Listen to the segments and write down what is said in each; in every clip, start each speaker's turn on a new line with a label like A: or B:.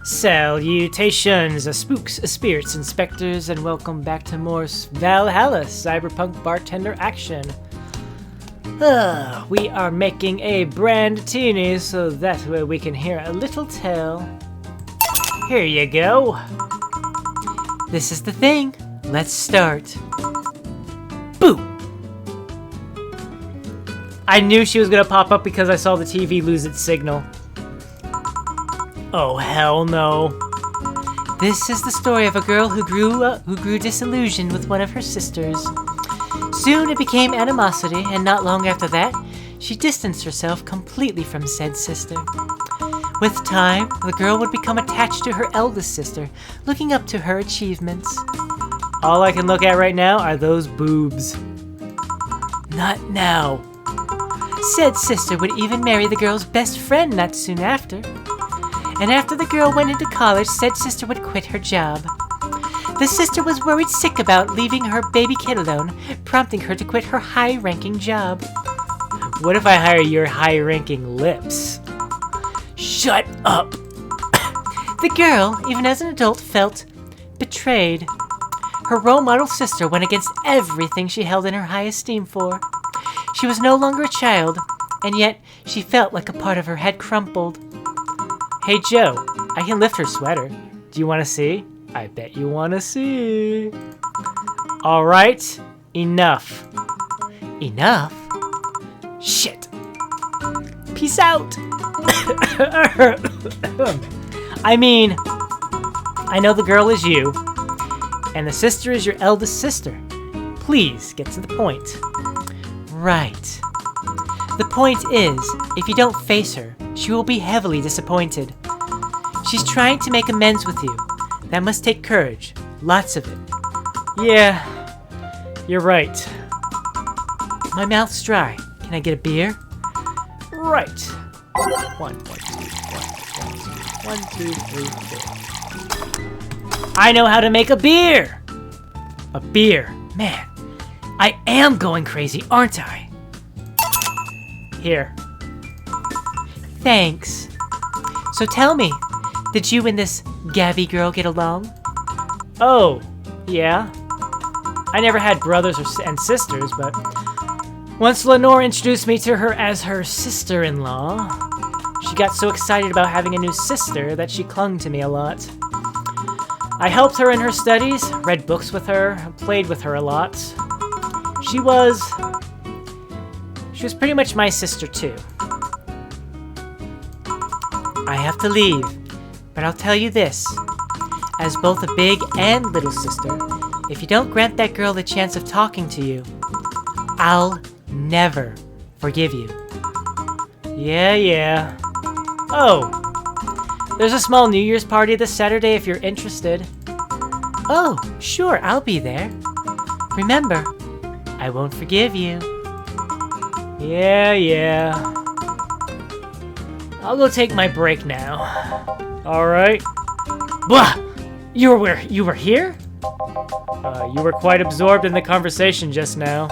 A: Salutations, spooks, spirits, inspectors, and welcome back to more Valhalla Cyberpunk Bartender action. We are making a brand teeny so that way we can hear a little tale. Here you go. This is the thing. Let's start. Boo! I knew she was gonna pop up because I saw the TV lose its signal. Oh, hell no. This is the story of a girl who grew disillusioned with one of her sisters. Soon it became animosity, and not long after that, she distanced herself completely from said sister. With time, the girl would become attached to her eldest sister, looking up to her achievements. All I can look at right now are those boobs. Not now. Said sister would even marry the girl's best friend not soon after. And after the girl went into college, said sister would quit her job. The sister was worried sick about leaving her baby kid alone, prompting her to quit her high-ranking job. What if I hire your high-ranking lips? Shut up! The girl, even as an adult, felt betrayed. Her role model sister went against everything she held in her high esteem for. She was no longer a child, and yet she felt like a part of her had crumpled. Hey Joe, I can lift her sweater. Do you want to see? I bet you want to see. Alright, enough. Enough? Shit. Peace out. I mean, I know the girl is you, and the sister is your eldest sister. Please, get to the point. Right. The point is, if you don't face her, she will be heavily disappointed. She's trying to make amends with you. That must take courage. Lots of it. Yeah, you're right. My mouth's dry. Can I get a beer? Right. 1, 2, 3, 4. I know how to make a beer! A beer. Man, I am going crazy, aren't I? Here. Thanks. So tell me, did you and this Gabby girl get along? Oh, yeah. I never had brothers and sisters, but once Lenore introduced me to her as her sister-in-law, she got so excited about having a new sister that she clung to me a lot. I helped her in her studies, read books with her, played with her a lot. She was pretty much my sister too. I have to leave, but I'll tell you this. As both a big and little sister, if you don't grant that girl the chance of talking to you, I'll never forgive you. Yeah. Oh, there's a small New Year's party this Saturday if you're interested. Oh, sure, I'll be there. Remember, I won't forgive you. Yeah. I'll go take my break now. Alright. Blah! You were here? You were quite absorbed in the conversation just now.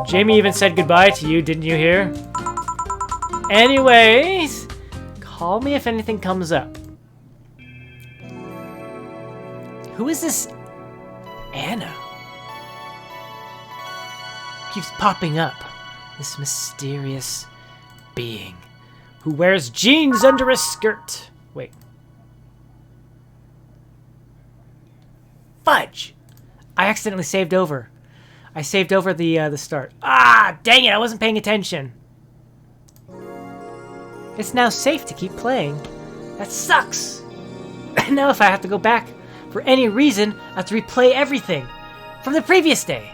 A: Jamie even said goodbye to you, didn't you hear? Anyways, call me if anything comes up. Who is this Anna? Keeps popping up. This mysterious being who wears jeans under a skirt. Wait. Fudge! I accidentally saved over. I saved over the start. Ah, dang it, I wasn't paying attention. It's now safe to keep playing. That sucks. Now if I have to go back for any reason, I have to replay everything from the previous day.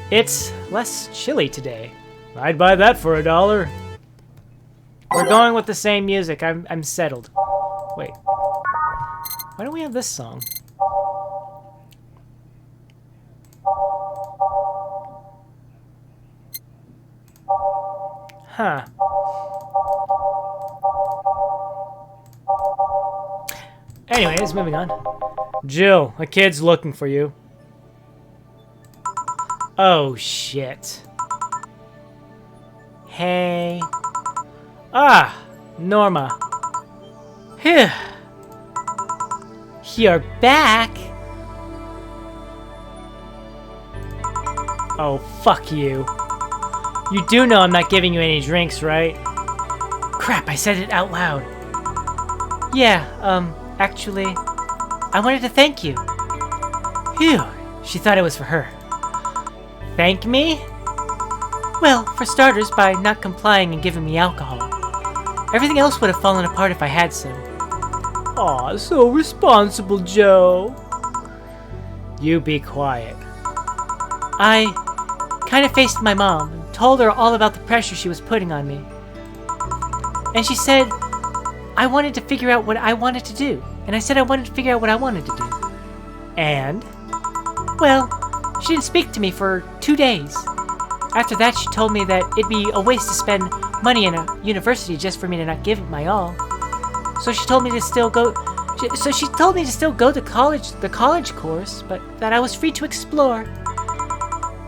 A: It's less chilly today. I'd buy that for $1. We're going with the same music. I'm settled. Wait. Why don't we have this song? Huh. Anyways, moving on. Jill, a kid's looking for you. Oh, shit. Hey. Ah, Norma. Phew. You're back. Oh, fuck you. You do know I'm not giving you any drinks, right? Crap, I said it out loud. Yeah, actually, I wanted to thank you. Phew, she thought it was for her. Thank me? Well, for starters, by not complying and giving me alcohol. Everything else would have fallen apart if I had some. Aw, so responsible, Joe. You be quiet. I kind of faced my mom and told her all about the pressure she was putting on me. And she said I wanted to figure out what I wanted to do. And I said I wanted to figure out what I wanted to do. And, well, she didn't speak to me for 2 days. After that, she told me that it'd be a waste to spend money in a university just for me to not give it my all. So she told me to still go. She told me to still go to college, the college course, but that I was free to explore.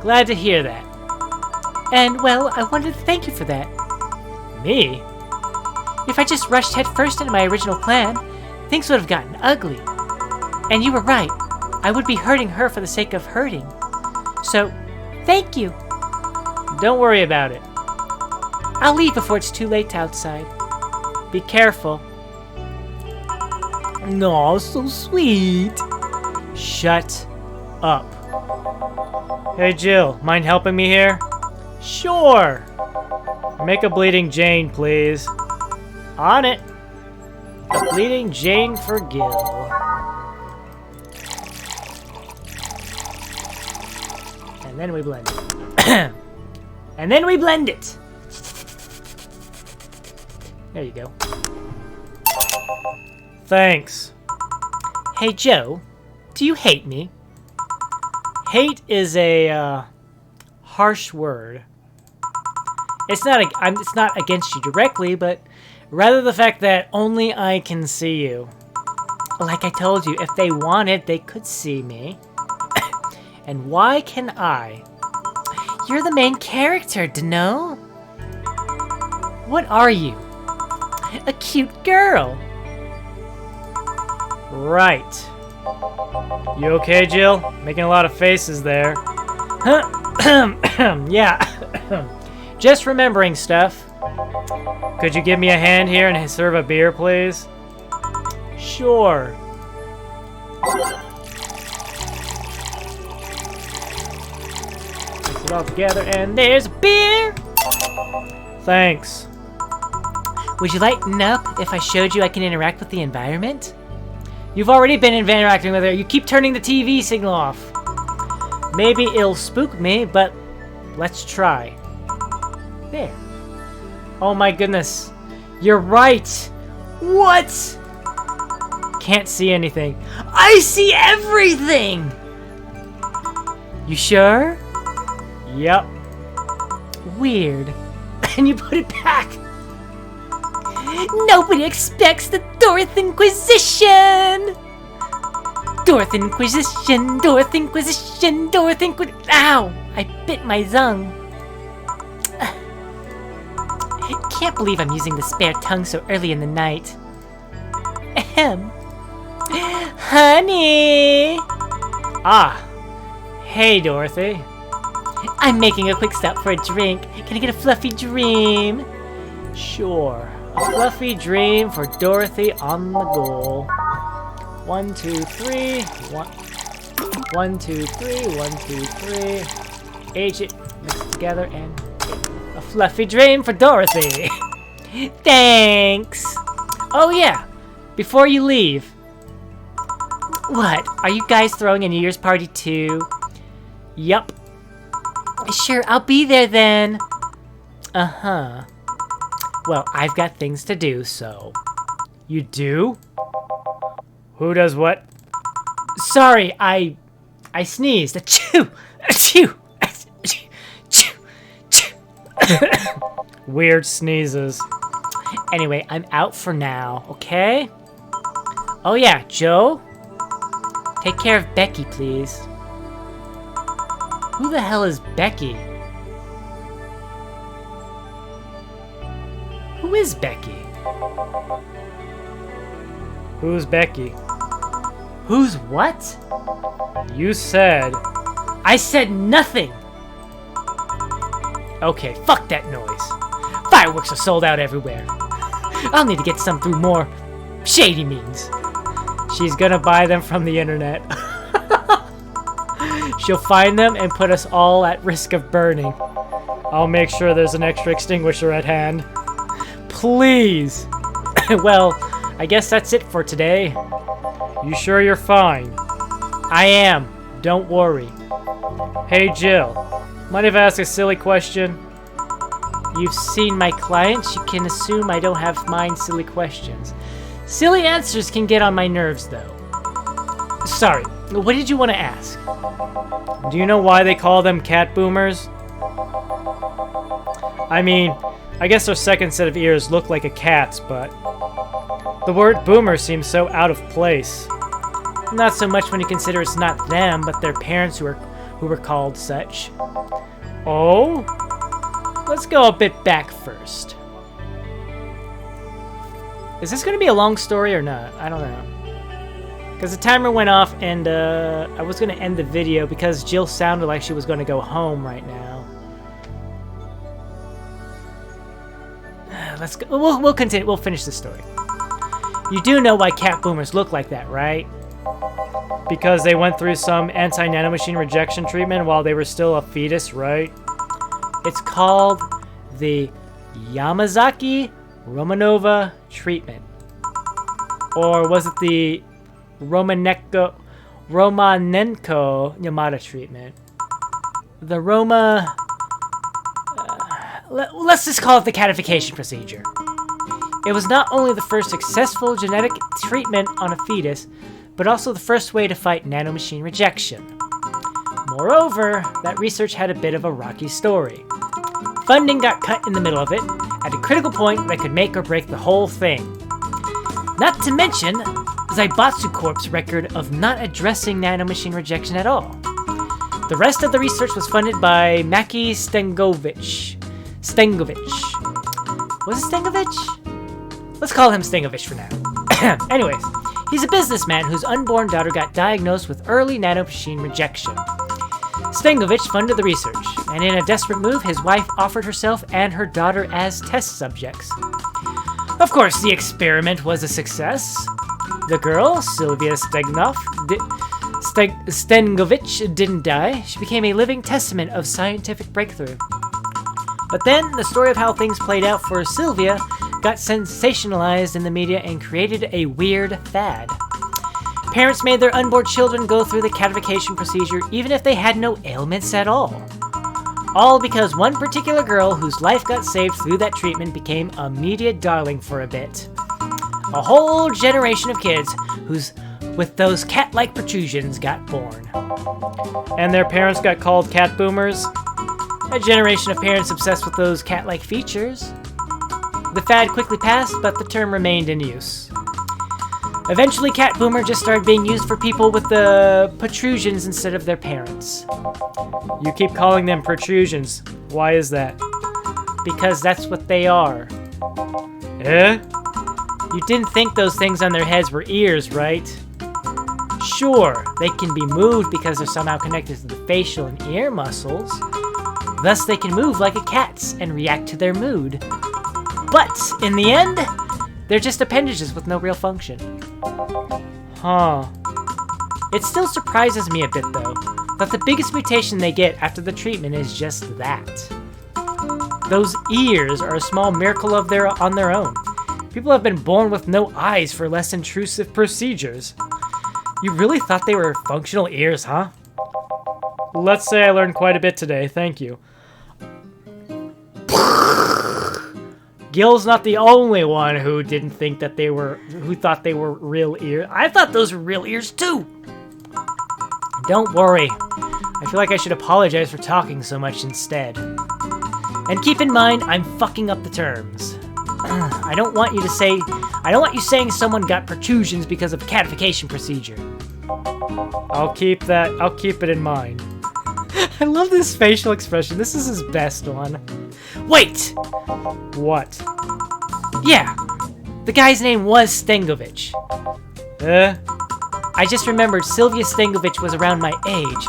A: Glad to hear that. And well, I wanted to thank you for that. Me? If I just rushed headfirst into my original plan, things would have gotten ugly. And you were right. I would be hurting her for the sake of hurting. So, thank you. Don't worry about it. I'll leave before it's too late outside. Be careful. Aw, so sweet. Shut up. Hey Jill, mind helping me here? Sure. Make a bleeding Jane, please. On it. A bleeding Jane for Gil. And then we blend it. And then we blend it. There you go. Thanks. Hey Joe, do you hate me? Hate is a harsh word. It's not against you directly, but rather the fact that only I can see you. Like I told you, if they wanted, they could see me. And why can I? You're the main character, Dano. What are you? A cute girl. Right. You okay, Jill? Making a lot of faces there. Yeah. Just remembering stuff. Could you give me a hand here and serve a beer, please? Sure. Mix it all together and there's a beer! Thanks. Would you lighten up if I showed you I can interact with the environment? You've already been interacting with her. You keep turning the TV signal off. Maybe it'll spook me, but let's try. There. Oh my goodness. You're right. What? Can't see anything. I see everything! You sure? Yep. Weird. And you put it back. Nobody expects the Dorothy Inquisition! Dorothy Inquisition, Dorothy Inquisition, Dorothy Inquisition. Ow! I bit my tongue. Can't believe I'm using the spare tongue so early in the night. Ahem. Honey! Ah. Hey, Dorothy. I'm making a quick stop for a drink. Can I get a fluffy dream? Sure. A fluffy dream for Dorothy on the goal. 1, 2, 3. 1, 2, 3. 1, 2, 3. Age it, mix it together, and a fluffy dream for Dorothy. Thanks. Oh yeah, before you leave. What? Are you guys throwing a New Year's party too? Yup. Sure, I'll be there then. Uh-huh. Well, I've got things to do, so... You do? Who does what? Sorry, I sneezed. Achoo! Achoo! Weird sneezes. Anyway, I'm out for now, okay? Oh yeah, Joe? Take care of Becky, please. Who the hell is Becky? Who is Becky?
B: Who's Becky?
A: Who's what?
B: You said...
A: I said nothing! Okay, fuck that noise. Fireworks are sold out everywhere. I'll need to get some through more shady means.
B: She's gonna buy them from the internet. She'll find them and put us all at risk of burning. I'll make sure there's an extra extinguisher at hand.
A: Please!
B: Well, I guess that's it for today. You sure you're fine?
A: I am. Don't worry.
B: Hey Jill, mind if I ask a silly question?
A: You've seen my clients, you can assume I don't have mind silly questions. Silly answers can get on my nerves though. Sorry, what did you want to ask?
B: Do you know why they call them cat boomers? I mean, I guess their second set of ears look like a cat's, but the word boomer seems so out of place.
A: Not so much when you consider it's not them, but their parents who were called such.
B: Oh?
A: Let's go a bit back first. Is this going to be a long story or not? I don't know. Because the timer went off and I was going to end the video because Jill sounded like she was going to go home right now. Let's go. We'll continue. We'll finish the story. You do know why cat boomers look like that, right?
B: Because they went through some anti-nanomachine rejection treatment while they were still a fetus, right?
A: It's called the Yamazaki-Romanova treatment. Or was it the Romanenko Yamada treatment? The let's just call it the catification procedure. It was not only the first successful genetic treatment on a fetus, but also the first way to fight nanomachine rejection. Moreover, that research had a bit of a rocky story. Funding got cut in the middle of it, at a critical point that could make or break the whole thing. Not to mention Zaibatsu Corp's record of not addressing nanomachine rejection at all. The rest of the research was funded by Maki Stengovich. Was it Stengovich? Let's call him Stengovich for now. Anyways, he's a businessman whose unborn daughter got diagnosed with early nanomachine rejection. Stengovich funded the research, and in a desperate move, his wife offered herself and her daughter as test subjects. Of course, the experiment was a success. The girl, Sylvia Stengovich, didn't die. She became a living testament of scientific breakthrough. But then, the story of how things played out for Sylvia got sensationalized in the media and created a weird fad. Parents made their unborn children go through the catification procedure even if they had no ailments at all. All because one particular girl whose life got saved through that treatment became a media darling for a bit. A whole generation of kids with those cat-like protrusions got born.
B: And their parents got called cat boomers?
A: A generation of parents obsessed with those cat-like features. The fad quickly passed, but the term remained in use. Eventually, cat boomer just started being used for people with the protrusions instead of their parents.
B: You keep calling them protrusions. Why is that?
A: Because that's what they are.
B: Eh?
A: You didn't think those things on their heads were ears, right? Sure, they can be moved because they're somehow connected to the facial and ear muscles. Thus, they can move like a cat's and react to their mood. But, in the end, they're just appendages with no real function.
B: Huh.
A: It still surprises me a bit, though, that the biggest mutation they get after the treatment is just that. Those ears are a small miracle on their own. People have been born with no eyes for less intrusive procedures. You really thought they were functional ears, huh?
B: Let's say I learned quite a bit today, thank you.
A: Gil's not the only one who didn't think that who thought they were real ears. I thought those were real ears too. Don't worry. I feel like I should apologize for talking so much instead. And keep in mind, I'm fucking up the terms. I don't want you saying someone got protrusions because of catification procedure.
B: I'll keep it in mind.
A: I love this facial expression. This is his best one. Wait!
B: What?
A: Yeah, the guy's name was Stengovich. I just remembered Sylvia Stengovich was around my age,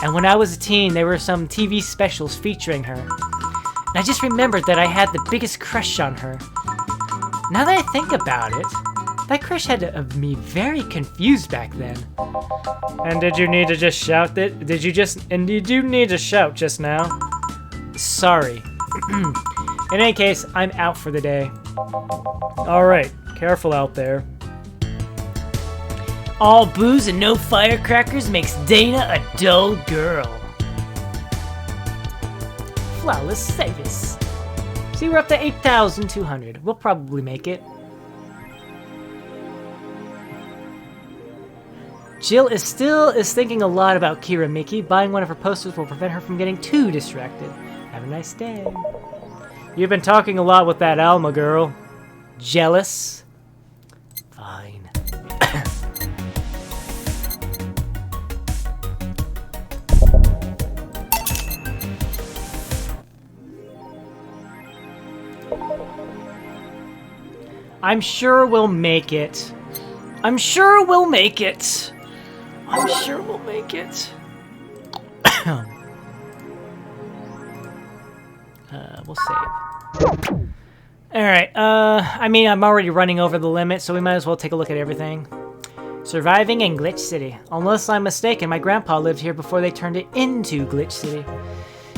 A: and when I was a teen, there were some TV specials featuring her. And I just remembered that I had the biggest crush on her. Now that I think about it, that crush had me very confused back then.
B: And did you need to just shout that? Did you need to shout just now?
A: Sorry.
B: In any case, I'm out for the day. Alright, careful out there.
A: All booze and no firecrackers makes Dana a dull girl. Flawless service. See, we're up to 8,200. We'll probably make it. Jill is thinking a lot about Kira Miki. Buying one of her posters will prevent her from getting too distracted. Have a nice day.
B: You've been talking a lot with that Alma girl.
A: Jealous? Fine. I'm sure we'll make it. I'm sure we'll make it. I'm sure we'll make it. We'll save. Alright, I mean, I'm already running over the limit, so we might as well take a look at everything. Surviving in Glitch City. Unless I'm mistaken, my grandpa lived here before they turned it into Glitch City.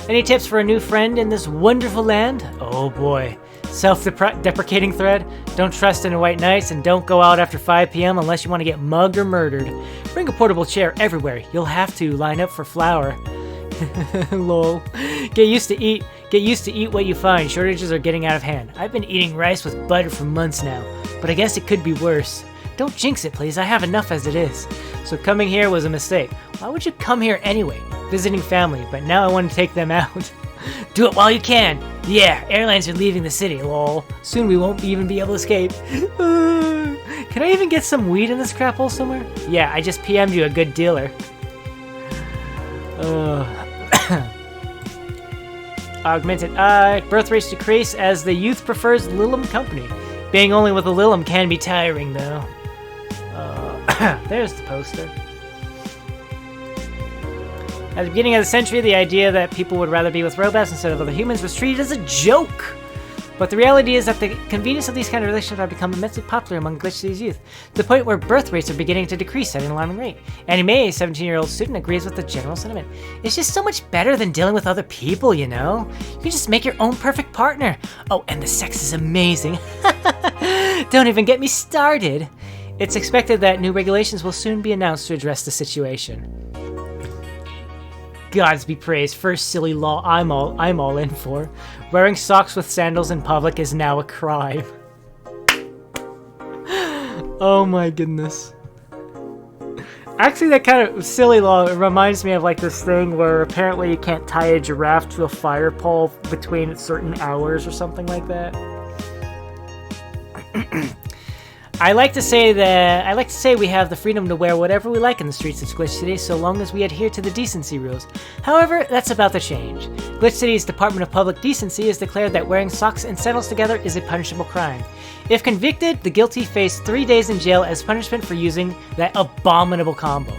A: Any tips for a new friend in this wonderful land? Oh boy. Self-deprecating thread. Don't trust in white nights and don't go out after 5 p.m. unless you want to get mugged or murdered. Bring a portable chair everywhere. You'll have to line up for flour. Lol. Get used to eat what you find. Shortages are getting out of hand. I've been eating rice with butter for months now, but I guess it could be worse. Don't jinx it, please. I have enough as it is. So coming here was a mistake. Why would you come here anyway? Visiting family, but now I want to take them out. Do it while you can. Yeah, airlines are leaving the city, lol. Soon we won't even be able to escape. Can I even get some weed in this crap hole somewhere? Yeah, I just PM'd you a good dealer. Augmented. Birth rates decrease as the youth prefers Lilim company. Being only with a Lilim can be tiring, though. There's the poster. At the beginning of the century, the idea that people would rather be with robots instead of other humans was treated as a joke. But the reality is that the convenience of these kind of relationships have become immensely popular among Glitch City's youth, to the point where birth rates are beginning to decrease at an alarming rate. Anime, a 17-year-old student, agrees with the general sentiment. It's just so much better than dealing with other people, you know? You can just make your own perfect partner. Oh, and the sex is amazing. Don't even get me started. It's expected that new regulations will soon be announced to address the situation. Gods be praised, first silly law I'm all in for. Wearing socks with sandals in public is now a crime. Oh my goodness. Actually, that kind of silly law reminds me of like this thing where apparently you can't tie a giraffe to a fire pole between certain hours or something like that. I like to say we have the freedom to wear whatever we like in the streets of Glitch City, so long as we adhere to the decency rules. However, that's about to change. Glitch City's Department of Public Decency has declared that wearing socks and sandals together is a punishable crime. If convicted, the guilty face 3 days in jail as punishment for using that abominable combo.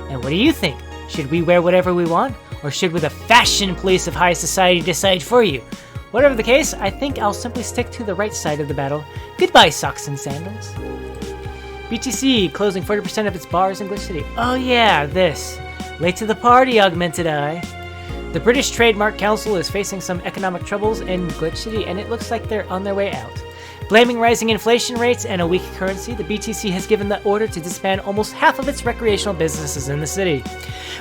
A: And what do you think? Should we wear whatever we want? Or should the fashion police of high society decide for you? Whatever the case, I think I'll simply stick to the right side of the battle. Goodbye, socks and sandals. BTC closing 40% of its bars in Glitch City. Oh yeah, this. Late to the party, Augmented Eye. The British Trademark Council is facing some economic troubles in Glitch City, and it looks like they're on their way out. Blaming rising inflation rates and a weak currency, the BTC has given the order to disband almost half of its recreational businesses in the city.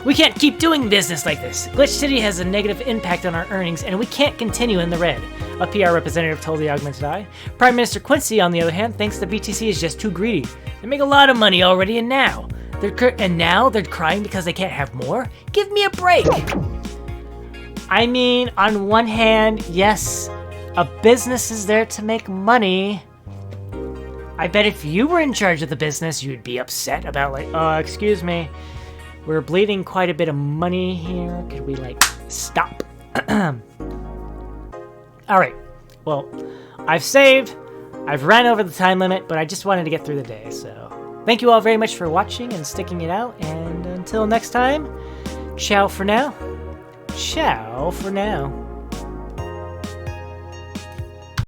A: We can't keep doing business like this. Glitch City has a negative impact on our earnings, and we can't continue in the red, a PR representative told the Augmented Eye. Prime Minister Quincy, on the other hand, thinks the BTC is just too greedy. They make a lot of money already, and now they're crying because they can't have more? Give me a break! I mean, on one hand, yes, a business is there to make money. I bet if you were in charge of the business, you'd be upset about excuse me. We're bleeding quite a bit of money here. Could we, stop? Alright. Well, I've saved.
B: I've ran over the time limit, but I just wanted to get through the day, so... Thank you all very much for watching and sticking it out, and until next time, ciao for now. Ciao for now.